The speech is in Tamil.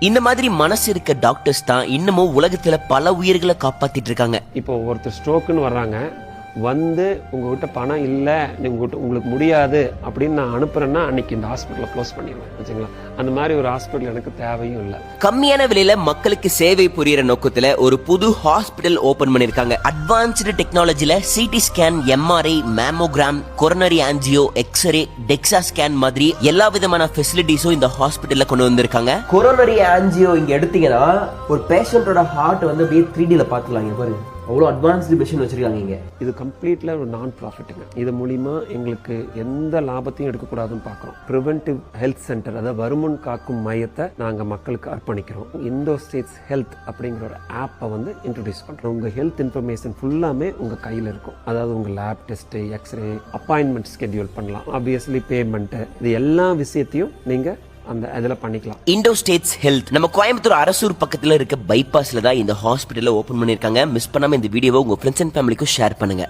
இந்த மாதிரி மனசு இருக்க டாக்டர்ஸ் தான் இன்னமும் உலகத்துல பல உயிர்களை காப்பாத்திட்டு இருக்காங்க. இப்போ ஒருத்தர் ஸ்ட்ரோக்குன்னு வர்றாங்க, வந்து உங்ககிட்ட பணம் இல்லை, உங்களுக்கு முடியாது அப்படின்னு நான் அனுப்புறேன்னா அன்னைக்கு இந்த ஹாஸ்பிட்டலை க்ளோஸ் பண்ணிடுவேன் வச்சுங்களா. அந்த மாதிரி ஒரு ஹாஸ்பிட்டல் எனக்கு தேவையும் இல்லை. கம்மியான விலையில மக்களுக்கு சேவை புரியுற நோக்கத்துல ஒரு புது ஹாஸ்பிட்டல் ஓபன் பண்ணிருக்காங்க. அட்வான்ஸ்டு டெக்னாலஜில CT scan, MRI, mammogram, coronary angio, X ray, DEXA scan மாதிரி எல்லா விதமான ஃபெசிலிட்டிஸும் இந்த ஹாஸ்பிட்டல்ல கொண்டு வந்திருக்காங்க. கொரோனரி ஆன்ஜியோ இங்க எடுத்தீங்கன்னா ஒரு பேஷண்டோட ஹார்ட் வந்து அப்படியே 3Dல பாத்துக்கலாம். இங்க பாருங்க, அவ்வளோ அட்வான்ஸ்டு மிஷின் வச்சிருக்காங்க இங்க. இது கம்ப்ளீட்ல ஒரு நான் ப்ராஃபிட்டுங்க. இது மூலிமா எங்களுக்கு எந்த லாபத்தையும் எடுக்கக்கூடாதுன்னு பார்க்குறோம். ப்ரிவென்டிவ் ஹெல்த் சென்டர், அதாவது வருமுன் காக்கும் மையத்தை நாங்கள் மக்களுக்கு அர்ப்பணிக்கிறோம். இண்டோ ஸ்டேட்ஸ் ஹெல்த் அப்படிங்கிற ஒரு ஆப்பை வந்து இன்ட்ரடியூஸ் பண்ணுறோம். உங்கள் ஹெல்த் இன்ஃபர்மேஷன் ஃபுல்லாமே உங்கள் கையில் இருக்கும். அதாவது உங்கள் lab test, x ray, appointment schedule பண்ணலாம், ஆப்வியஸ்லி பேமெண்ட்டு, இது எல்லா விஷயத்தையும் நீங்கள் அந்த அதில் பண்ணிக்கலாம். இண்டோ ஸ்டேட்ஸ் ஹெல்த் நம்ம கோயம்புத்தூர் அரசூர் பக்கத்துல இருக்க பைபாஸ்ல தான் இந்த ஹாஸ்பிட்டலை ஓபன் பண்ணிருக்காங்க. மிஸ் பண்ணாம இந்த வீடியோவை உங்க ஃப்ரெண்ட்ஸ் அண்ட் ஃபேமிலிக்கும் ஷேர் பண்ணுங்க.